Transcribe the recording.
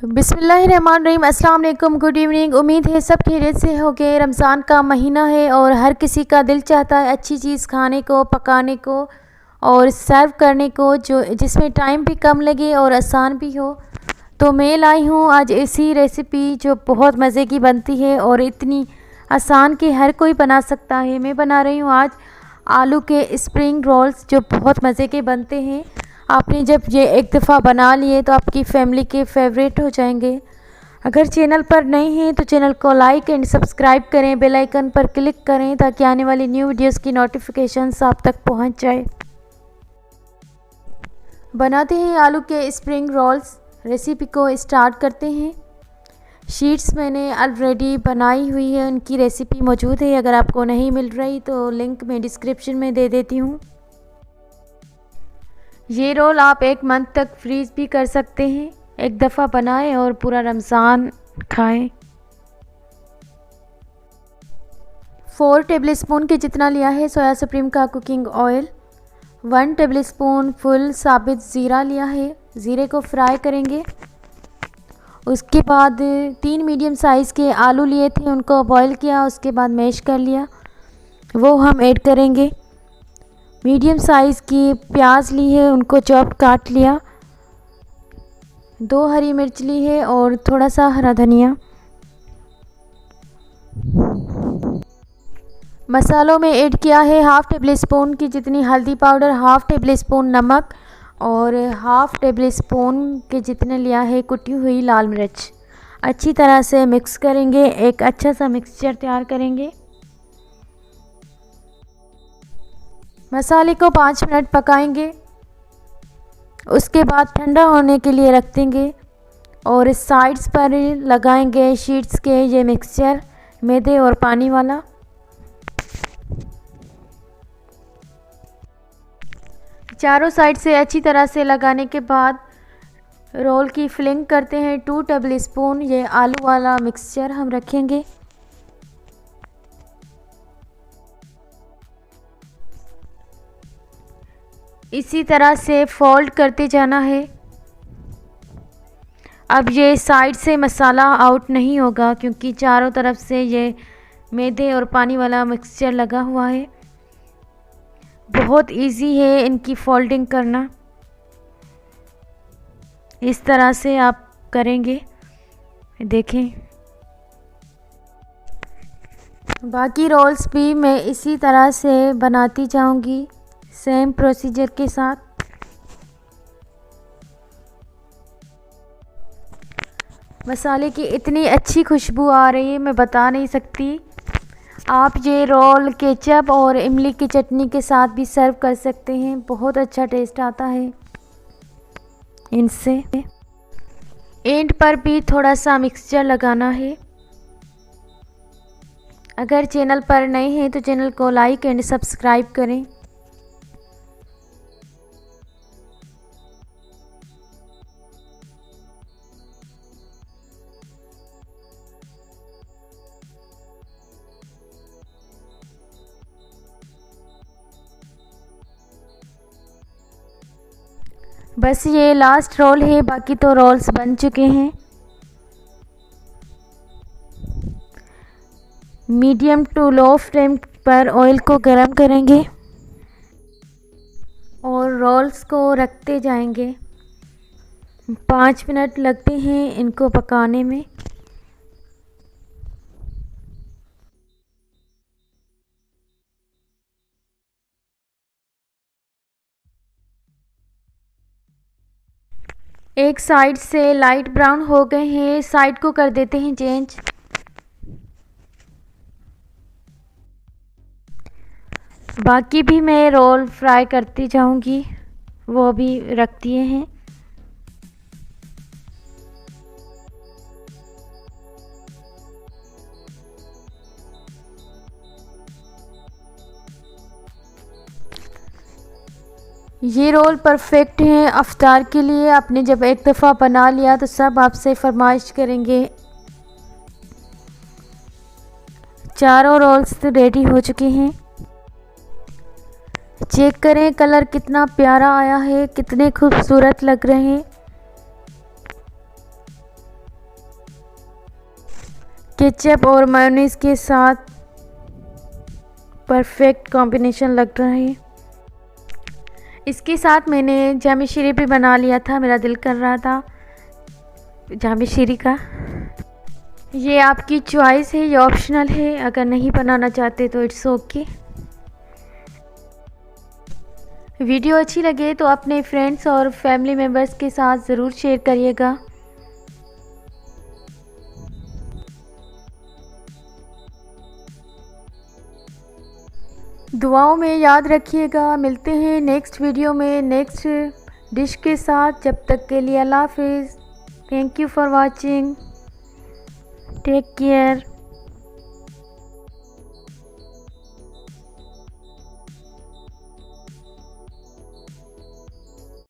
बिस्मिल्लाहिर्रहमानिर्रहीम। अस्सलाम वालेकुम, गुड इवनिंग। उम्मीद है सब खैरियत से होंगे। रमज़ान का महीना है और हर किसी का दिल चाहता है अच्छी चीज़ खाने को, पकाने को और सर्व करने को, जो जिसमें टाइम भी कम लगे और आसान भी हो। तो मैं लाई हूँ आज ऐसी रेसिपी जो बहुत मज़े की बनती है और इतनी आसान कि हर कोई बना सकता है। मैं बना रही हूँ आज आलू के स्प्रिंग रोल्स, जो बहुत मज़े के बनते हैं। आपने जब ये एक दफ़ा बना लिए तो आपकी फैमिली के फेवरेट हो जाएंगे। अगर चैनल पर नए हैं तो चैनल को लाइक एंड सब्सक्राइब करें, बेल आइकन पर क्लिक करें ताकि आने वाली न्यू वीडियोस की नोटिफिकेशंस आप तक पहुंच जाए। बनाते हैं आलू के स्प्रिंग रोल्स। रेसिपी को स्टार्ट करते हैं। शीट्स मैंने ऑलरेडी बनाई हुई है, उनकी रेसिपी मौजूद है। अगर आपको नहीं मिल रही तो लिंक मैं डिस्क्रिप्शन में दे देती हूँ। ये रोल आप एक मंथ तक फ्रीज़ भी कर सकते हैं। एक दफ़ा बनाएं और पूरा रमज़ान खाएं। 4 टेबलस्पून के जितना लिया है सोया सुप्रीम का कुकिंग ऑयल। 1 टेबलस्पून फुल साबित ज़ीरा लिया है। ज़ीरे को फ्राई करेंगे। उसके बाद 3 मीडियम साइज़ के आलू लिए थे, उनको बॉईल किया, उसके बाद मैश कर लिया, वो हम ऐड करेंगे। मीडियम साइज़ की प्याज ली है, उनको चॉप काट लिया। 2 हरी मिर्च ली है और थोड़ा सा हरा धनिया। मसालों में ऐड किया है 1/2 टेबलस्पून की जितनी हल्दी पाउडर, 1/2 टेबलस्पून नमक और 1/2 टेबलस्पून के जितने लिया है कुटी हुई लाल मिर्च। अच्छी तरह से मिक्स करेंगे, एक अच्छा सा मिक्सचर तैयार करेंगे। मसाले को 5 मिनट पकाएंगे, उसके बाद ठंडा होने के लिए रख देंगे और इस साइड्स पर लगाएंगे शीट्स के ये मिक्सचर, मैदे और पानी वाला। चारों साइड से अच्छी तरह से लगाने के बाद रोल की फिलिंग करते हैं। 2 टेबलस्पून ये आलू वाला मिक्सचर हम रखेंगे। इसी तरह से फोल्ड करते जाना है। अब ये साइड से मसाला आउट नहीं होगा क्योंकि चारों तरफ से ये मैदे और पानी वाला मिक्सचर लगा हुआ है। बहुत इजी है इनकी फोल्डिंग करना। इस तरह से आप करेंगे, देखें। बाकी रोल्स भी मैं इसी तरह से बनाती जाऊंगी, सेम प्रोसीजर के साथ। मसाले की इतनी अच्छी खुशबू आ रही है, मैं बता नहीं सकती। आप ये रोल केचप और इमली की चटनी के साथ भी सर्व कर सकते हैं, बहुत अच्छा टेस्ट आता है इनसे। एंड पर भी थोड़ा सा मिक्सचर लगाना है। अगर चैनल पर नए हैं तो चैनल को लाइक एंड सब्सक्राइब करें। बस ये लास्ट रोल है, बाकी तो रोल्स बन चुके हैं। मीडियम टू लो फ्लेम पर ऑयल को गरम करेंगे और रोल्स को रखते जाएंगे। 5 मिनट लगते हैं इनको पकाने में। एक साइड से लाइट ब्राउन हो गए हैं, साइड को कर देते हैं चेंज। बाकी भी मैं रोल फ्राई करती जाऊंगी, वो भी रख दिए हैं। ये रोल परफेक्ट हैं अफ्तार के लिए। आपने जब एक दफ़ा बना लिया तो सब आपसे फरमाइश करेंगे। चारों रोल्स तो रेडी हो चुके हैं। चेक करें कलर कितना प्यारा आया है, कितने खूबसूरत लग रहे हैं। केचप और मेयोनीज के साथ परफेक्ट कॉम्बिनेशन लग रहा है। इसके साथ मैंने जामी शीरी भी बना लिया था, मेरा दिल कर रहा था जामी शीरी का। ये आपकी चॉइस है, ये ऑप्शनल है, अगर नहीं बनाना चाहते तो इट्स ओके। वीडियो अच्छी लगे तो अपने फ्रेंड्स और फैमिली मेम्बर्स के साथ ज़रूर शेयर करिएगा। दुआओं में याद रखिएगा। मिलते हैं नेक्स्ट वीडियो में नेक्स्ट डिश के साथ। जब तक के लिए अल्लाह हाफिज़। Thank you for watching. Take care.